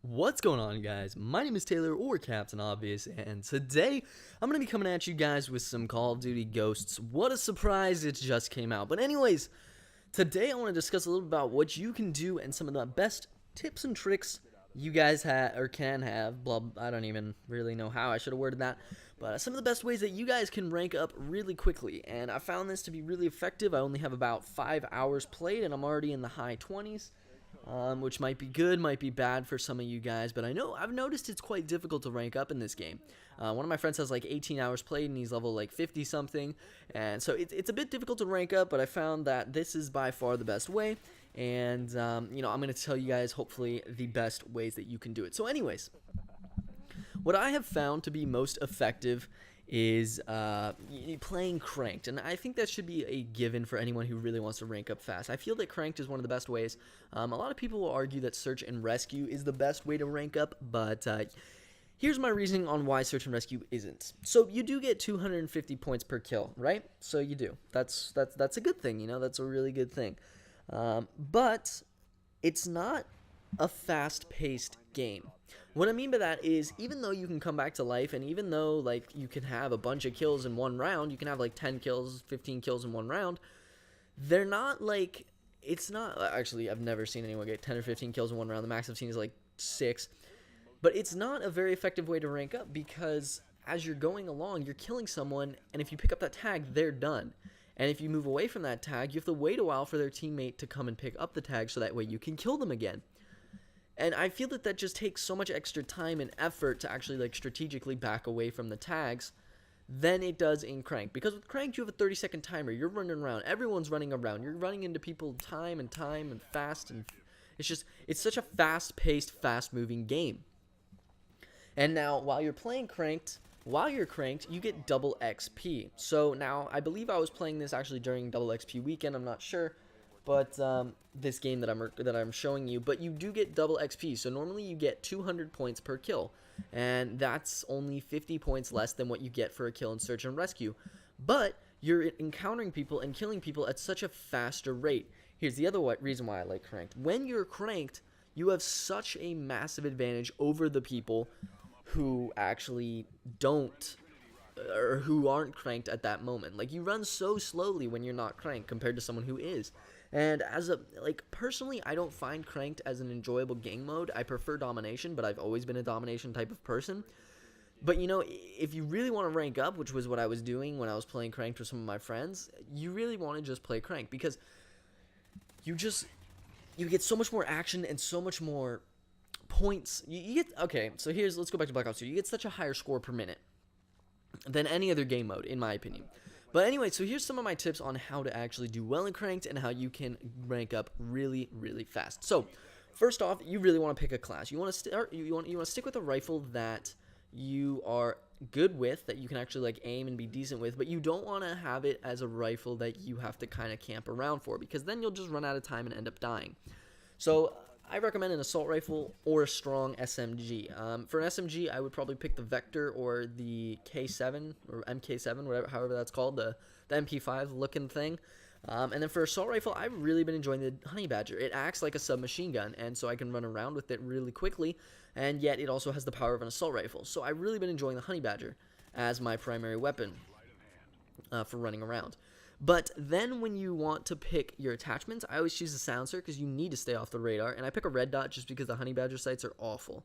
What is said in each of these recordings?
What's going on, guys? My name is Taylor, or Captain Obvious, and today I'm going to be coming at you guys with some Call of Duty Ghosts. What a surprise, it just came out. But anyways, today I want to discuss a little about what you can do and some of the best tips and tricks you guys have or can have. Blah, I don't even really know how I should have worded that. But some of the best ways that you guys can rank up really quickly. And I found this to be really effective. I only have about 5 hours played, and I'm already in the high 20s. Which might be good, might be bad for some of you guys, but I've noticed it's quite difficult to rank up in this game. One of my friends has like 18 hours played, and he's level like 50 something, and so it's a bit difficult to rank up, but I found that this is by far the best way, and I'm going to tell you guys hopefully the best ways that you can do it. So anyways, what I have found to be most effective is playing Cranked, and I think that should be a given for anyone who really wants to rank up fast. I feel that Cranked is one of the best ways. A lot of people will argue that Search and Rescue is the best way to rank up, but here's my reasoning on why Search and Rescue isn't. So you do get 250 points per kill, right? So you do. That's a good thing, that's a really good thing. But it's not a fast-paced game. What I mean by that is, even though you can come back to life, and even though like you can have a bunch of kills in one round, you can have like 10 kills, 15 kills in one round, they're not like, it's not, actually I've never seen anyone get 10 or 15 kills in one round. The max I've seen is like 6, but it's not a very effective way to rank up, because as you're going along, you're killing someone, and if you pick up that tag, they're done. And if you move away from that tag, you have to wait a while for their teammate to come and pick up the tag, so that way you can kill them again. And I feel that just takes so much extra time and effort to actually like strategically back away from the tags than it does in Crank. Because with Crank, you have a 30-second timer. You're running around. Everyone's running around. You're running into people time and fast. And it's such a fast-paced, fast-moving game. And now, while you're cranked, you get double XP. So now, I believe I was playing this actually during double XP weekend. I'm not sure. But this game that I'm showing you, but you do get double XP. So normally you get 200 points per kill, and that's only 50 points less than what you get for a kill in Search and Rescue. But you're encountering people and killing people at such a faster rate. Here's the other reason why I like Cranked. When you're Cranked, you have such a massive advantage over the people who actually don't, or who aren't cranked at that moment. Like, you run so slowly when you're not cranked compared to someone who is. And personally, I don't find Cranked as an enjoyable game mode. I prefer Domination, but I've always been a Domination type of person. But, if you really want to rank up, which was what I was doing when I was playing Cranked with some of my friends, you really want to just play Cranked, because you get so much more action and so much more points. Okay, so let's go back to Black Ops 2. You get such a higher score per minute than any other game mode, in my opinion. But anyway, so here's some of my tips on how to actually do well in Cranked and how you can rank up really, really fast. So, first off, you really want to pick a class. You want to stick with a rifle that you are good with, that you can actually like aim and be decent with, but you don't want to have it as a rifle that you have to kind of camp around for, because then you'll just run out of time and end up dying. So, I recommend an assault rifle or a strong SMG. For an SMG, I would probably pick the Vector or the K7 or MK7, however that's called, the MP5 looking thing. And then for assault rifle, I've really been enjoying the Honey Badger. It acts like a submachine gun, and so I can run around with it really quickly, and yet it also has the power of an assault rifle. So I've really been enjoying the Honey Badger as my primary weapon for running around. But then when you want to pick your attachments, I always choose the silencer, because you need to stay off the radar. And I pick a red dot just because the Honey Badger sights are awful.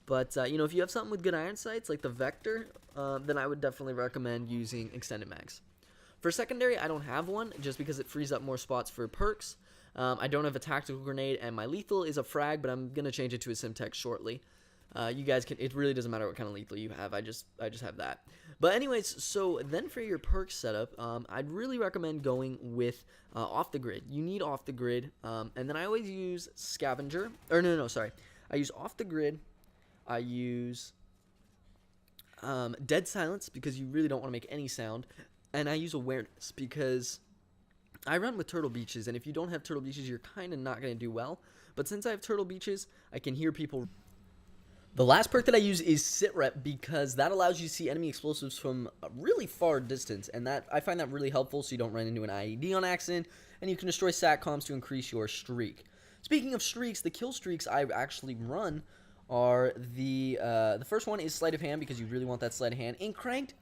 But, if you have something with good iron sights, like the Vector, then I would definitely recommend using extended mags. For secondary, I don't have one, just because it frees up more spots for perks. I don't have a tactical grenade, and my lethal is a frag, but I'm going to change it to a Simtex shortly. You guys can, it really doesn't matter what kind of lethal you have, I just have that. But anyways, so then for your perk setup, I'd really recommend going with off the grid. You need off the grid, and then I always use scavenger, or no, sorry. I use off the grid, I use dead silence, because you really don't want to make any sound, and I use awareness, because I run with Turtle Beaches, and if you don't have Turtle Beaches, you're kind of not going to do well. But since I have Turtle Beaches, I can hear people. The last perk that I use is Sit Rep, because that allows you to see enemy explosives from a really far distance, and that I find that really helpful, so you don't run into an IED on accident, and you can destroy SATCOMs to increase your streak. Speaking of streaks, the kill streaks I actually run are the first one is sleight of hand, because you really want that sleight of hand. In cranked,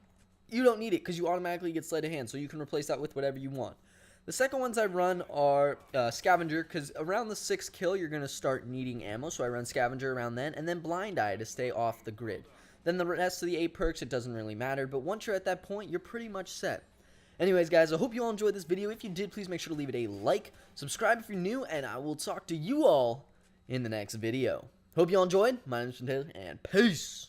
you don't need it because you automatically get sleight of hand, so you can replace that with whatever you want. The second ones I run are Scavenger, because around the 6th kill, you're going to start needing ammo, so I run Scavenger around then, and then Blind Eye to stay off the grid. Then the rest of the 8 perks, it doesn't really matter, but once you're at that point, you're pretty much set. Anyways, guys, I hope you all enjoyed this video. If you did, please make sure to leave it a like, subscribe if you're new, and I will talk to you all in the next video. Hope you all enjoyed. My name is Taylor, and peace!